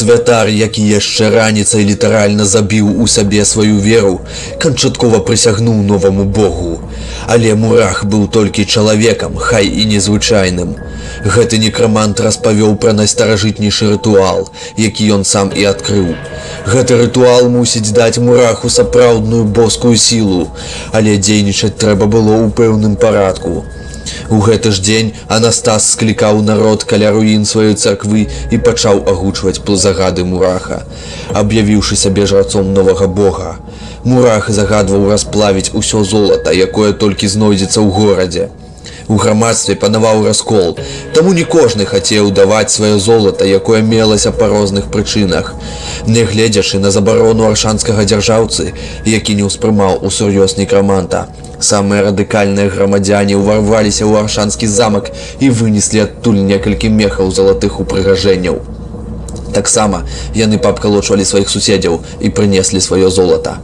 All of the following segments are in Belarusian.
Святар, які яшчэ раніцай літаральна забіў у сабе сваю веру, канчаткова прысягнуў новаму богу. Але Мурах быў толькі чалавекам, хай і незвычайным. Гэты некрамант распавёў пра найстаражытнейшы рытуал, які ён сам і адкрыў. Гэты рытуал мусіць даць Мураху сапраўдную боскую сілу, але дзейнічаць трэба было ў пэўным парадку. У гэты ж дзень Анастас склікаў народ каля руін сваёй царквы і пачаў агучваць загады Мураха, аб'явіўшы сябе жрацом новага бога. Мурах загадваў расплавіць усё золата, якое толькі знойдзецца ў горадзе. У грамадстве панаваў раскол, таму не кожны хацеў даваць сваё золата, якое мелася па розных прычынах. Нягледзячы на забарону аршанскага дзяржаўцы, які не ўспрымаў усур'ёз некраманта, самыя радыкальныя грамадзяне ўварваліся ў аршанскі замак і вынеслі адтуль некалькі мехаў залатых упрыгажэнняў. Таксама яны паабкалочвалі сваіх суседзяў і прынеслі сваё золата.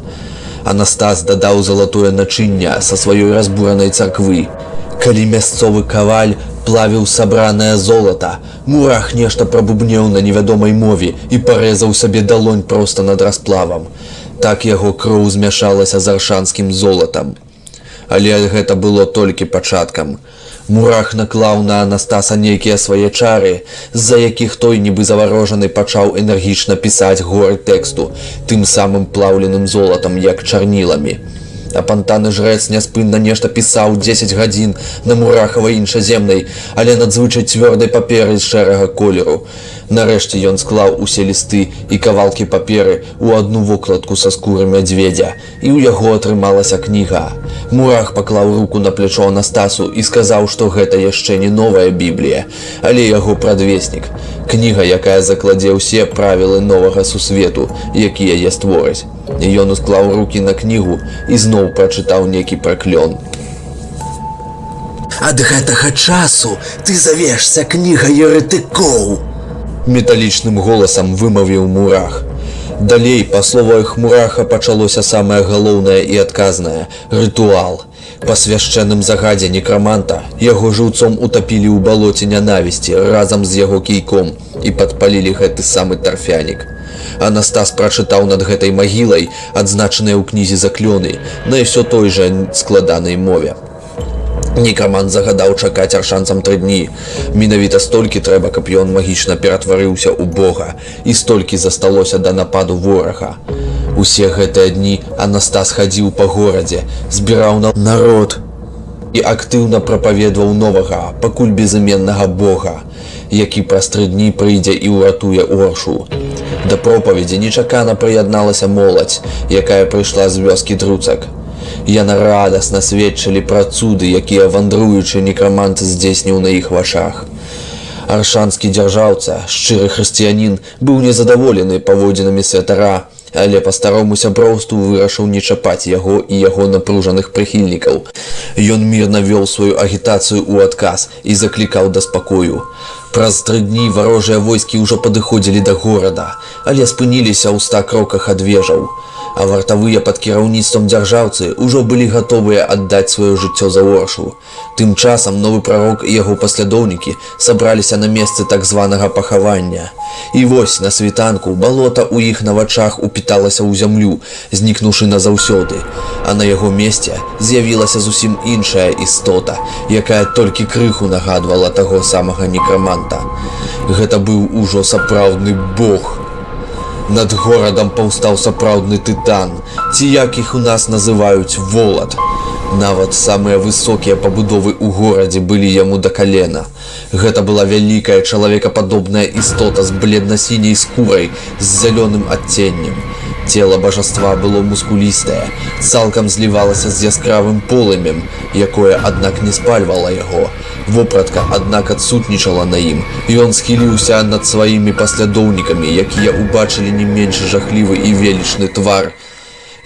Анастас дадаў залатое начынне са сваёй разбуранай царквы. Калі мясцовы каваль плавіў сабранае золата, Мурах нешта прабубнеў на невядомай мове і парэзаў сабе далонь проста над расплавам. Так яго кроў змяшалася з аршанскім золатам. Але гэта было толькі пачаткам. Мурах наклаў на Анастаса нейкія свае чары, з-за якіх той, нібы заварожаны, пачаў энергічна пісаць горы тэксту, тым самым плаўленым золатам, як чарніламі. Апантаны жрэц няспынна нешта пісаў 10 гадзін на мурахавай іншаземнай, але надзвычай цвёрдай паперы з шэрага колеру. Нарэшце ён склаў усе лісты і кавалкі паперы ў адну вокладку са скуры мядзведзя, і ў яго атрымалася кніга. Мурах паклаў руку на плячо Анастасу і сказаў, што гэта яшчэ не новая Біблія, але яго прадвеснік. Кніга, якая закладзе ўсе правілы новага сусвету, які яе створыць. Ён усклаў рукі на кнігу і зноў прачытаў нейкі праклён. «Ад гэтага часу ты завешся кнігай еретыкоў!» Металічным голасам вымавіў Мурах. Далей, па словах Мураха, пачалося самае галоўнае і адказнае – рытуал. Па свяшчэнным загадзе некраманта яго жыўцом утапілі ў балоце нянавісці разам з яго кійком і падпалілі гэты самы тарфянік. Анастас прачытаў над гэтай магілай адзначаныя ў кнізе заклёны на ўсё той жа складанай мове. Некрамант загадаў чакаць аршанцам 3 дні. Менавіта столькі трэба, каб ён магічна ператварыўся ў бога, і столькі засталося да нападу ворага. Усе гэтыя дні Анастас хадзіў па горадзе, збіраў народ і актыўна прапаведваў новага, пакуль безыменнага бога, які праз 3 дні прыйдзе і ўратуе Оршу. Да пропаведзі нечакана прыядналася моладзь, якая прыйшла з вёскі Друцак. Яны радасна сведчылі пра цуды, якія вандруючы некрамант здзейсніў на іх вачах. Аршанскі дзяржаўца, шчыры хрысціянін, быў незадаволены паводзінамі святара, але па старому сяброўству вырашыў не чапаць яго і яго напружаных прыхільнікаў. Ён мірна вёў сваю агітацыю ў адказ і заклікаў да спакою. Праз 3 дні варожыя войскі ўжо падыходзілі да горада, але спыніліся ў 100 кроках ад вежаў. А вартавыя пад кіраўніцтвам дзяржаўцы ўжо былі гатовыя аддаць сваё жыццё за Оршу. Тым часам новы прарок і яго паслядоўнікі сабраліся на месцы так званага пахавання. І вось на світанку балота ў іх на вачах упіталася ў зямлю, знікнуўшы назаўсёды, а на яго месце з'явілася зусім іншая істота, якая толькі крыху нагадвала таго самага некраманта. Гэта быў ужо сапраўдны бог. Над горадам паўстаў сапраўдны тытан, ці як іх у нас называюць волат. Нават самыя высокія пабудовы ў горадзе былі яму да калена. Гэта была вялікая чалавекападобная істота з бледна-сіняй скурай з зялёным адценнем. Цела бажаства было мускулістае, цалкам злівалася з яскравым полымем, якое, аднак, не спальвала яго. Вопратка, аднак, адсутнічала на ім, і ён схіліўся над сваімі паслядоўнікамі, якія ўбачылі не менш жахлівы і велічны твар.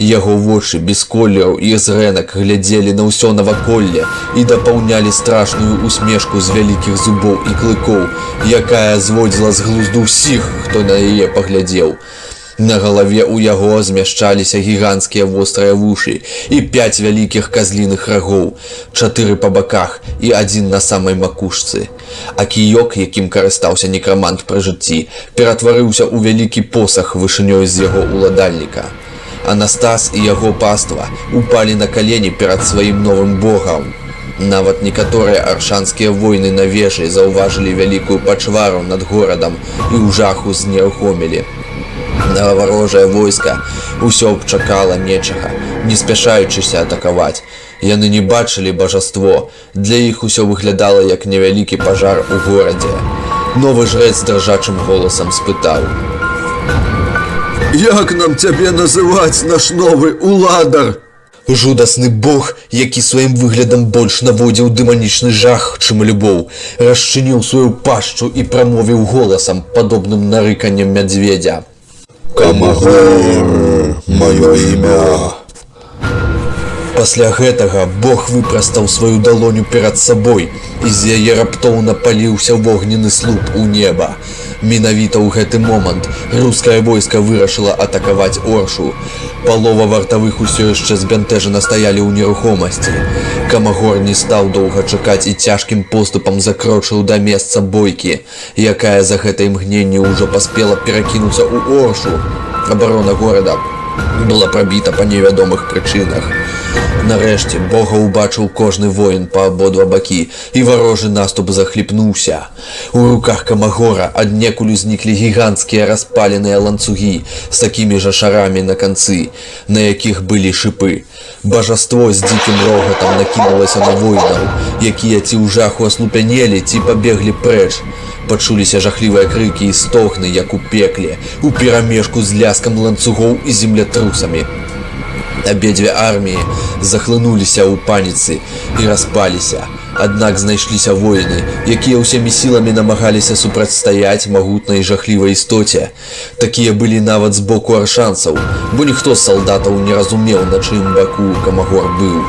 Яго вочы без колераў і зрэнак глядзелі на ўсё наваколле і дапаўнялі страшную усмешку з вялікіх зубоў і клыкоў, якая зводзіла з глузду ўсіх, хто на яе паглядзеў. На галаве ў яго змяшчаліся гіганцкія вострыя вушы і 5 вялікіх казліных рагоў, 4 па баках і 1 на самай макушцы. А кіёк, якім карыстаўся некрамант пры жыцці, ператварыўся ў вялікі посах вышынёй з яго уладальніка. Анастас і яго паства упалі на калені перад сваім новым богам. Нават некаторыя аршанскія воіны на вежы заўважылі вялікую пачвару над горадам і ў жаху знерухомілі. Варожае войска ўсё чакала нечага, не спяшаючыся атакаваць. Яны не бачылі бажаство, для іх усё выглядала як невялікі пажар у горадзе. Новы жрэц дрыжачым голасам спытаў: Як нам цябе называць, наш новы уладар? Жудасны бог, які сваім выглядам больш наводзіў дэманічны жах, чым любоў, расчыніў сваю пашчу і прамовіў голасам, падобным на рыканне мядзведзя: Камагор, маё імя. Пасля гэтага бог выпрастаў сваю далоню перад сабой, і з яе раптоўна паліўся вогненны слуп у неба. Менавіта ў гэты момант рускае войска вырашыла атакаваць Оршу. Палова вартавых усё яшчэ збянтэжана стаялі ў нерухомасці. Камагор не стаў доўга чакаць і цяжкім поступам закрочыў да месца бойкі, якая за гэта імгненне ўжо паспела перакінуцца ў Оршу. Абарона горада была прабіта па невядомых прычынах. Нарэшце бога ўбачыў кожны воін па абодва бакі, і варожы наступ захліпнуўся. У руках Камагора аднекуль узніклі гіганцкія распаленыя ланцугі з такімі жа шарамі на канцы, на якіх былі шыпы. Бажаство з дзікім рогатам накінулася на воінаў, якія ці ў жаху аслупянелі, ці пабеглі прэч. Пачуліся жахлівыя крыкі і стогны, як у пекле, у перамешку з ляскам ланцугоў і землятрусамі. Абедзве арміі захлынуліся ў паніцы і распаліся. Аднак знайшліся воіны, якія ўсімі сіламі намагаліся супрацьстаяць магутнай жахлівай істоце. Такія былі нават з боку аршанцаў, бо ніхто з салдатаў не разумеў, на чыім баку Камагор быў.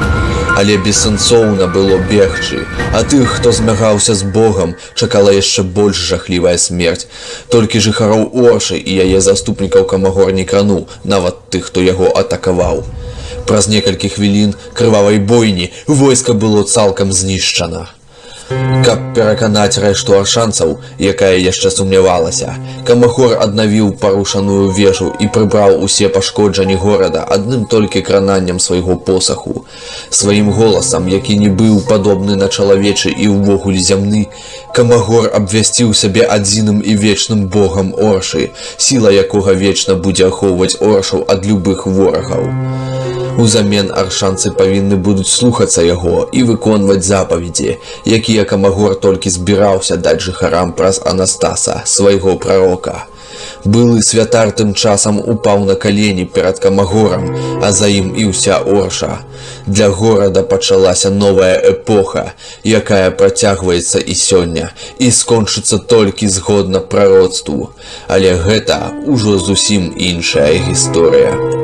Але бессэнсоўна было бегчы, а тых, хто змагаўся з богам, чакала яшчэ больш жахлівая смерць. Толькі жыхароў Оршы і яе заступнікаў Камагор не крануў, нават тых, хто яго атакаваў. Праз некалькі хвілін крывавай бойні войска было цалкам знішчана. Каб пераканаць рэшту аршанцаў, якая яшчэ сумнявалася, Камагор аднавіў парушаную вежу і прыбраў усе пашкоджанні горада адным толькі крананнем свайго посаху. Сваім голасам, які не быў падобны на чалавечы і ўвогуле зямны, Камагор абвясціў сябе адзіным і вечным богам Оршы, сіла якога вечна будзе ахоўваць Оршу ад любых ворагаў. Узамен аршанцы павінны будуць слухацца яго і выконваць запаведзі, якія Камагор толькі збіраўся даць жыхарам праз Анастаса, свайго прарока. Былы святар тым часам упаў на калені перад Камагорам, а за ім і ўся Орша. Для горада пачалася новая эпоха, якая працягваецца і сёння, і скончыцца толькі згодна прароцтву. Але гэта ўжо зусім іншая гісторыя.